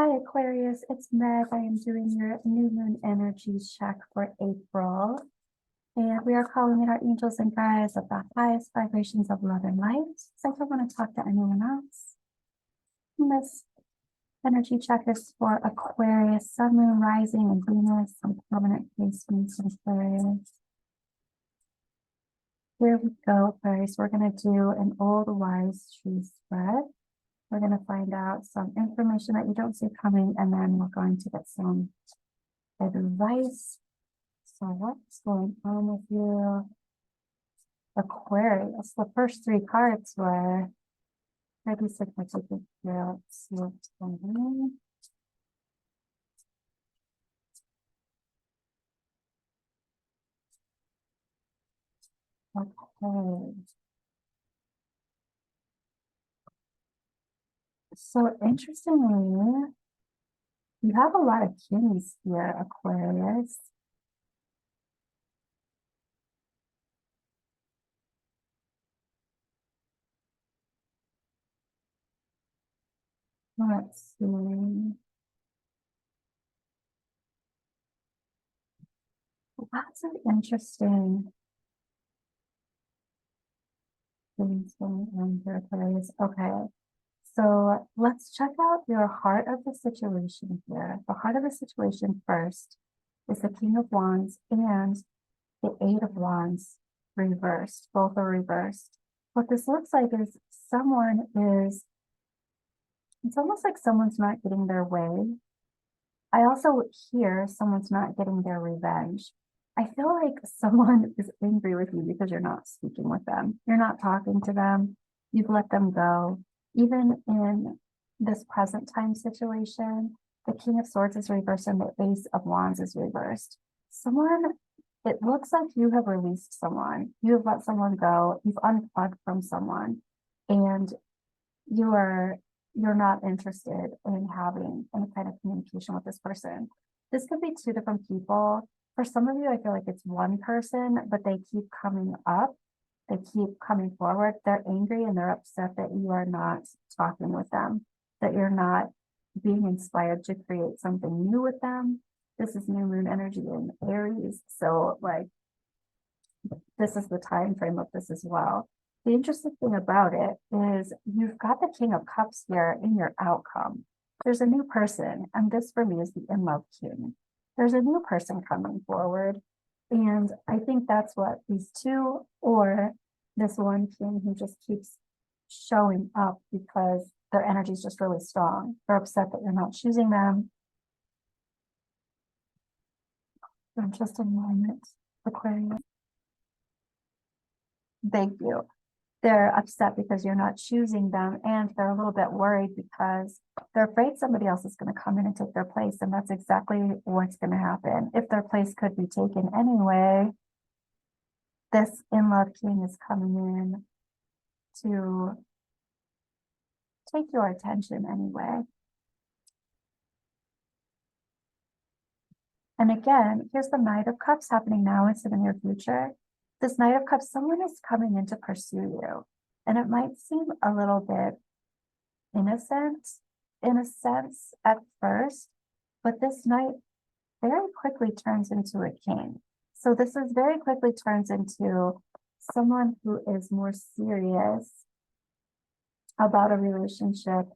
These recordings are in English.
Hi Aquarius, it's Meg. I am doing your new moon energy check for April. And we are calling in our angels and guides of the highest vibrations of love and light. So I don't want to talk to anyone else. This energy check is for Aquarius, Sun, Moon, Rising, and Venus, some permanent placements in Aquarius. Here we go, Aquarius. We're going to do an old wise tree spread. We're going to find out some information that you don't see coming, and then we're going to get some advice. So what's going on with you, Aquarius? The first three cards were maybe significant here. Let's see what's going on. Okay. So interestingly, you have a lot of kings here, Aquarius. Let's see. Lots of interesting things going on here, Aquarius. Okay. So let's check out your heart of the situation here. The heart of the situation first is the King of Wands and the Eight of Wands reversed. Both are reversed. What this looks like is it's almost like someone's not getting their way. I also hear someone's not getting their revenge. I feel like someone is angry with you because you're not speaking with them. You're not talking to them. You've let them go. Even in this present time situation, the King of Swords is reversed and the Ace of Wands is reversed. It looks like you have released someone. You have let someone go. You've unplugged from someone, and you're not interested in having any kind of communication with this person. This could be two different people. For some of you, I feel like it's one person, but they keep coming up. They keep coming forward. They're angry and they're upset that you are not talking with them, that you're not being inspired to create something new with them. This is new moon energy in Aries. So like, this is the time frame of this as well. The interesting thing about it is you've got the King of Cups here in your outcome. There's a new person, and this for me is the in-love king. There's a new person coming forward, and I think that's what these two, or this one king who just keeps showing up because their energy is just really strong. They're upset that you're not choosing them. I'm just in alignment, Aquarius. Thank you. They're upset because you're not choosing them, and they're a little bit worried because they're afraid somebody else is going to come in and take their place, and that's exactly what's going to happen. If their place could be taken anyway, this in-love king is coming in to take your attention anyway. And again, here's the Knight of Cups happening now into the near future. This Knight of Cups, someone is coming in to pursue you. And it might seem a little bit innocent in a sense at first, but this knight very quickly turns into a king. So this is very quickly turns into someone who is more serious about a relationship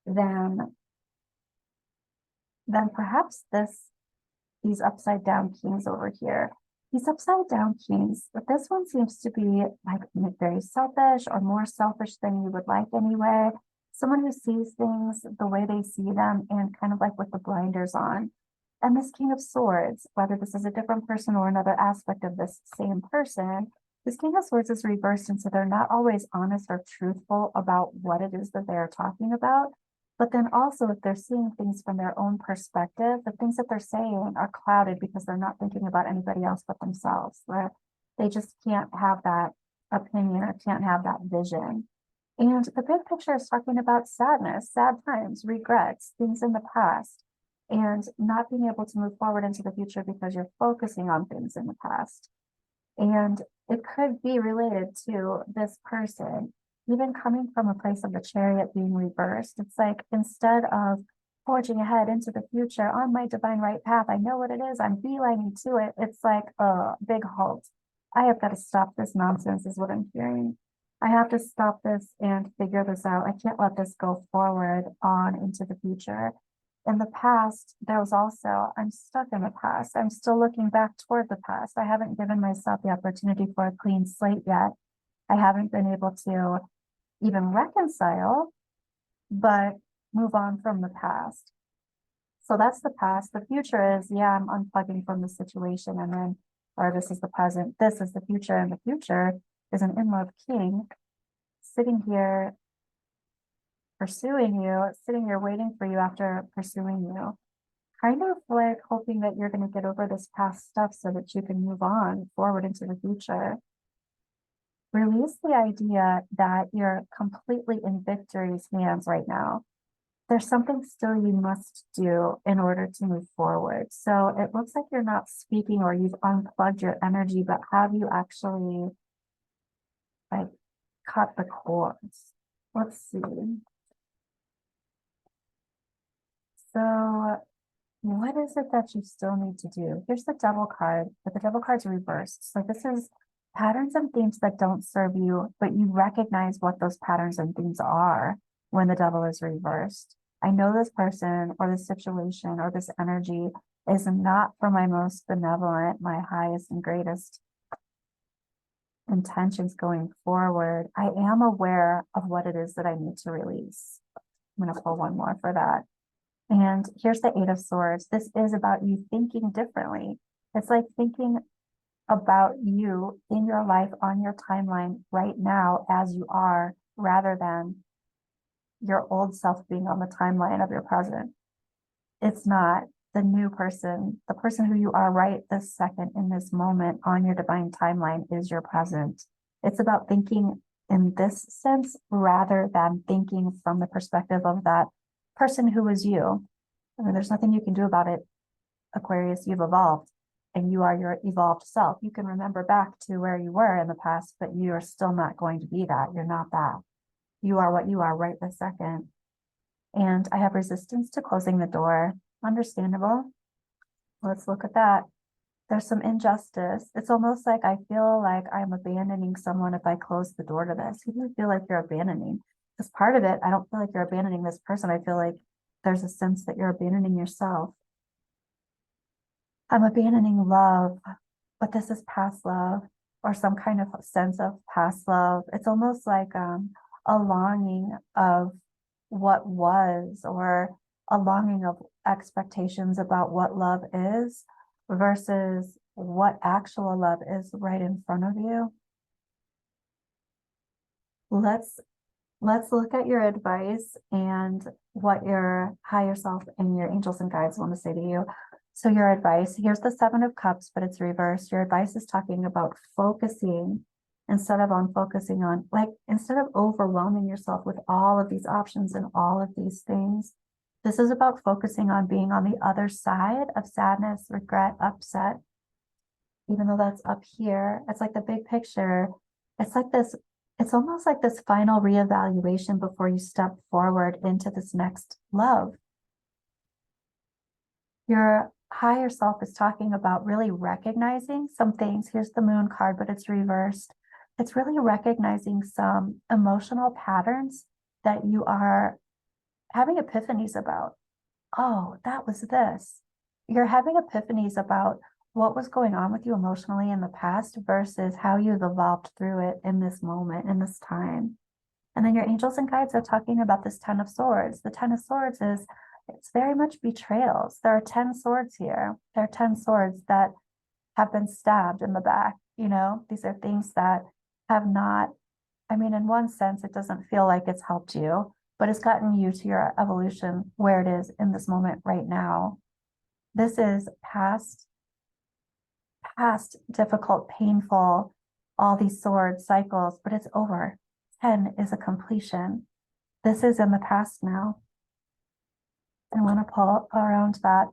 than perhaps these upside down kings over here. These upside down kings, but this one seems to be like very selfish or more selfish than you would like anyway. Someone who sees things the way they see them and kind of like with the blinders on. And this King of Swords, whether this is a different person or another aspect of this same person, this King of Swords is reversed, and so they're not always honest or truthful about what it is that they're talking about. But then also, if they're seeing things from their own perspective, the things that they're saying are clouded because they're not thinking about anybody else but themselves. Where they just can't have that opinion or can't have that vision. And the big picture is talking about sadness, sad times, regrets, things in the past, and not being able to move forward into the future because you're focusing on things in the past. And it could be related to this person, even coming from a place of the Chariot being reversed. It's like, instead of forging ahead into the future on my divine right path. I know what it is. I'm beelining to it. It's like a big halt. I have got to stop this nonsense, is what I'm hearing. I have to stop this and figure this out. I can't let this go forward on into the future. In the past, there was also, I'm stuck in the past. I'm still looking back toward the past. I haven't given myself the opportunity for a clean slate yet. I haven't been able to even reconcile, but move on from the past. So that's the past. The future is, yeah, I'm unplugging from the situation, and then, or this is the present, this is the future, and the future is an in-love king sitting here pursuing you, sitting here waiting for you after pursuing you. Kind of like hoping that you're going to get over this past stuff so that you can move on forward into the future. Release the idea that you're completely in victory's hands right now. There's something still you must do in order to move forward. So it looks like you're not speaking or you've unplugged your energy, but have you actually like cut the cords? Let's see. So what is it that you still need to do? Here's the Devil card, but the Devil card's reversed. So this is patterns and themes that don't serve you, but you recognize what those patterns and themes are when the Devil is reversed. I know this person or this situation or this energy is not for my most benevolent, my highest and greatest intentions going forward. I am aware of what it is that I need to release. I'm going to pull one more for that. And here's the Eight of Swords. This is about you thinking differently. It's like thinking about you in your life on your timeline right now as you are, rather than your old self being on the timeline of your present. It's not the new person. The person who you are right this second in this moment on your divine timeline is your present. It's about thinking in this sense rather than thinking from the perspective of that person who was you. I mean, there's nothing you can do about it, Aquarius. You've evolved and you are your evolved self. You can remember back to where you were in the past, but you are still not going to be that. You're not that. You are what you are right this second. And I have resistance to closing the door. Understandable. Let's look at that. There's some injustice. It's almost like I feel like I'm abandoning someone if I close the door to this. Who do you feel like you're abandoning? Because part of it, I don't feel like you're abandoning this person. I feel like there's a sense that you're abandoning yourself. I'm abandoning love, but this is past love or some kind of sense of past love. It's almost like a longing of what was, or a longing of expectations about what love is versus what actual love is right in front of you. Let's look at your advice and what your higher self and your angels and guides want to say to you. So your advice, here's the Seven of Cups, but it's reversed. Your advice is talking about focusing instead of focusing on, like, instead of overwhelming yourself with all of these options and all of these things. This is about focusing on being on the other side of sadness, regret, upset. Even though that's up here, it's like the big picture. It's like this, it's almost like this final reevaluation before you step forward into this next love. Your higher self is talking about really recognizing some things. Here's the Moon card, but it's reversed. It's really recognizing some emotional patterns that you are having epiphanies about. Oh, that was this. You're having epiphanies about what was going on with you emotionally in the past versus how you've evolved through it in this moment, in this time. And then your angels and guides are talking about this Ten of Swords. The Ten of Swords is, it's very much betrayals. There are 10 swords here. There are 10 swords that have been stabbed in the back. You know, these are things that have not, I mean, in one sense, it doesn't feel like it's helped you, but it's gotten you to your evolution where it is in this moment right now. This is past difficult, painful, all these sword cycles, but it's over. 10 is a completion. This is in the past now. I want to pull around that.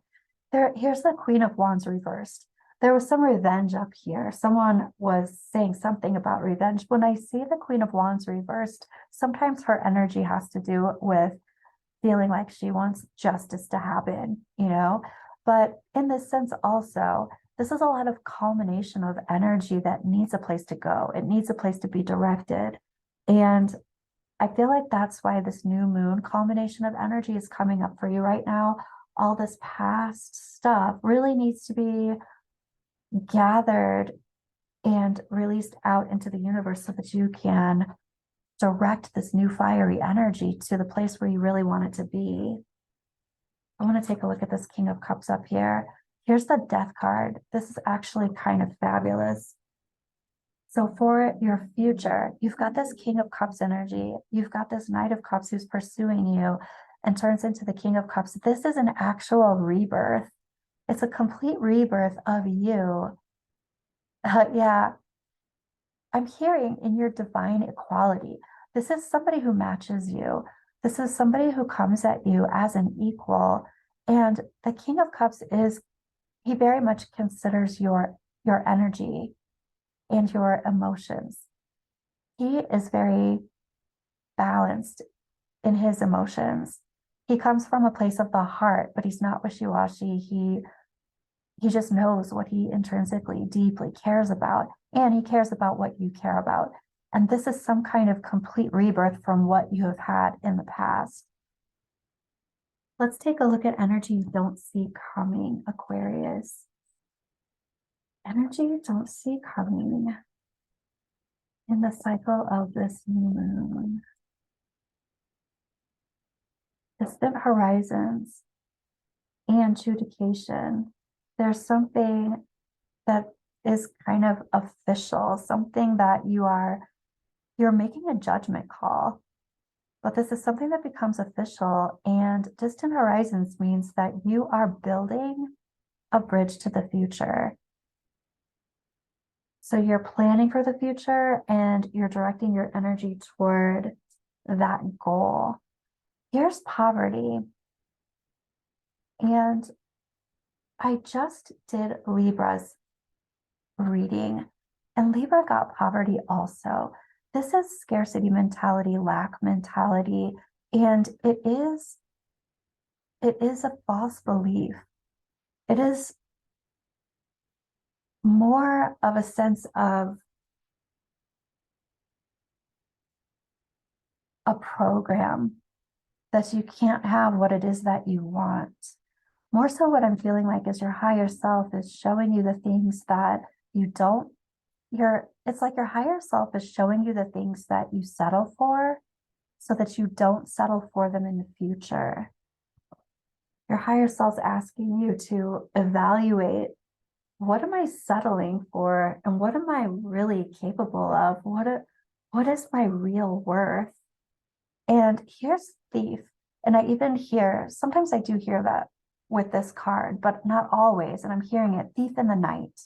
Here's the Queen of Wands reversed. There was some revenge up here. Someone was saying something about revenge. When I see the Queen of Wands reversed, sometimes her energy has to do with feeling like she wants justice to happen, you know? But in this sense, also, this is a lot of culmination of energy that needs a place to go. It needs a place to be directed. And I feel like that's why this new moon culmination of energy is coming up for you right now. All this past stuff really needs to be gathered and released out into the universe so that you can direct this new fiery energy to the place where you really want it to be. I want to take a look at this King of Cups up here. Here's the Death card. This is actually kind of fabulous. So for your future, you've got this King of Cups energy. You've got this Knight of Cups who's pursuing you and turns into the King of Cups. This is an actual rebirth. It's a complete rebirth of you. Yeah, I'm hearing in your divine equality. This is somebody who matches you. This is somebody who comes at you as an equal. And the King of Cups he very much considers your energy and your emotions. He is very balanced in his emotions. He comes from a place of the heart, but he's not wishy-washy. He just knows what he intrinsically, deeply cares about, and he cares about what you care about. And this is some kind of complete rebirth from what you have had in the past. Let's take a look at energy you don't see coming, Aquarius. Energy you don't see coming in the cycle of this new moon. Distant horizons and adjudication. There's something that is kind of official, something that you're making a judgment call. But this is something that becomes official, and distant horizons means that you are building a bridge to the future. So you're planning for the future and you're directing your energy toward that goal. Here's poverty. And I just did Libra's reading, and Libra got poverty also. This is scarcity mentality, lack mentality, and it is a false belief. It is more of a sense of a program that you can't have what it is that you want. More so what I'm feeling like is your higher self is showing you the things that you don't, it's like your higher self is showing you the things that you settle for so that you don't settle for them in the future. Your higher self's asking you to evaluate, what am I settling for and what am I really capable of? What is my real worth? And here's Thief. And I even hear, sometimes I do hear that with this card, but not always. And I'm hearing it, Thief in the Night.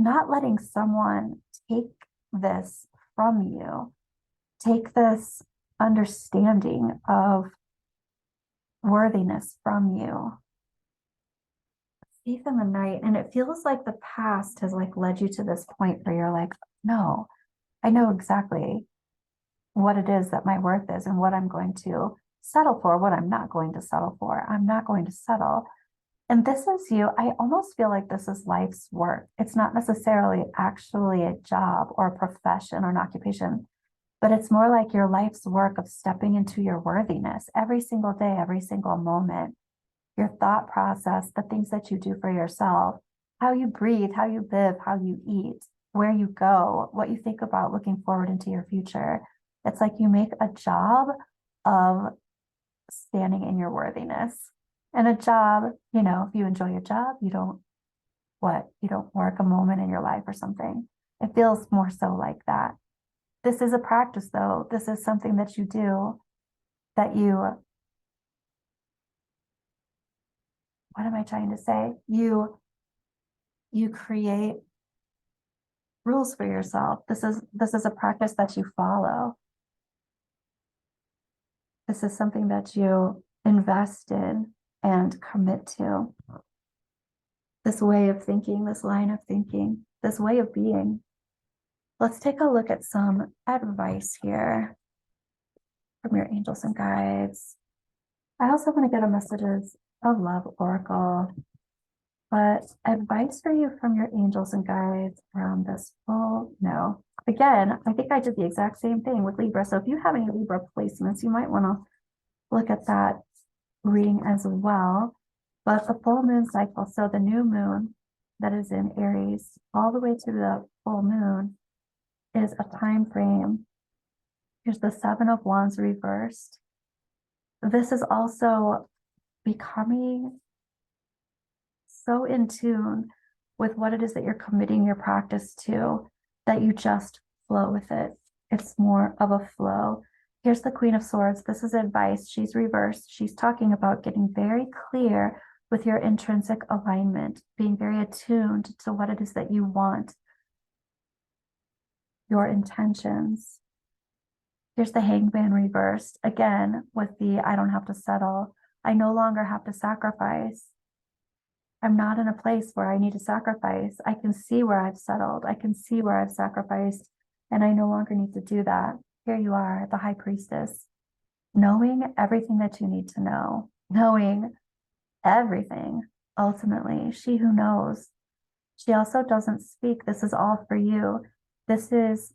Not letting someone take this from you, take this understanding of worthiness from you. Thief in the Night. And it feels like the past has like led you to this point where you're like, no, I know exactly what it is that my worth is and what I'm going to settle for, what I'm not going to settle for. I'm not going to settle. And this is you. I almost feel like this is life's work. It's not necessarily actually a job or a profession or an occupation, but it's more like your life's work of stepping into your worthiness every single day, every single moment. Your thought process, the things that you do for yourself, how you breathe, how you live, how you eat, where you go, what you think about looking forward into your future. It's like you make a job of standing in your worthiness. And a job, you know, if you enjoy your job, you don't work a moment in your life or something. It feels more so like that. This is a practice though. This is something that you do, that you, what am I trying to say? You create rules for yourself. This is a practice that you follow. This is something that you invest in and commit to. This way of thinking, this line of thinking, this way of being. Let's take a look at some advice here from your angels and guides. I also want to get a messages of love oracle, but advice for you from your angels and guides around this full no. Again, I think I did the exact same thing with Libra. So if you have any Libra placements, you might want to look at that reading as well. But the full moon cycle, so the new moon that is in Aries all the way to the full moon is a time frame. Here's the Seven of Wands reversed. This is also becoming so in tune with what it is that you're committing your practice to that you just flow with it. It's more of a flow. Here's the Queen of Swords. This is advice. She's reversed. She's talking about getting very clear with your intrinsic alignment, being very attuned to what it is that you want, your intentions. Here's the Hangman reversed. Again, with the I don't have to settle. I no longer have to sacrifice. I'm not in a place where I need to sacrifice. I can see where I've settled. I can see where I've sacrificed, and I no longer need to do that. Here you are, the High Priestess, knowing everything that you need to know, knowing everything. Ultimately, she who knows. She also doesn't speak. This is all for you. This is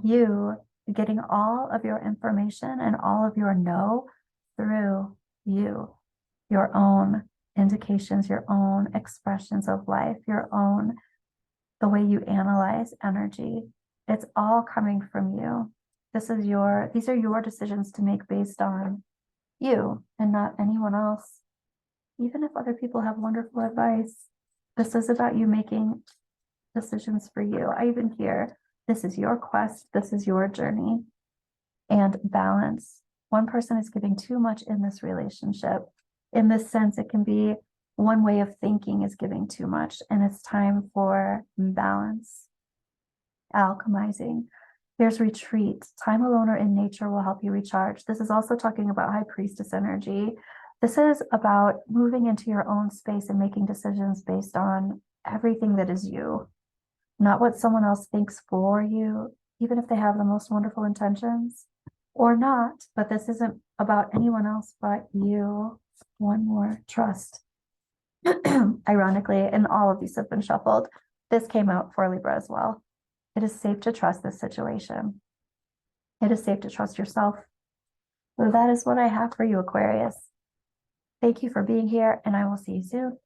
you getting all of your information and all of your know through you, your own indications, your own expressions of life, your own, the way you analyze energy. It's all coming from you. These are your decisions to make based on you and not anyone else. Even if other people have wonderful advice, this is about you making decisions for you. I even hear this is your quest, this is your journey, and balance. One person is giving too much in this relationship. In this sense, it can be one way of thinking is giving too much, and it's time for balance, alchemizing. Here's retreat. Time alone or in nature will help you recharge. This is also talking about High Priestess energy. This is about moving into your own space and making decisions based on everything that is you, not what someone else thinks for you, even if they have the most wonderful intentions or not. But this isn't about anyone else but you. One more, trust. Ironically, and all of these have been shuffled, this came out for Libra as well. It is safe to trust this situation. It is safe to trust yourself. So that is what I have for you, Aquarius. Thank you for being here, and I will see you soon.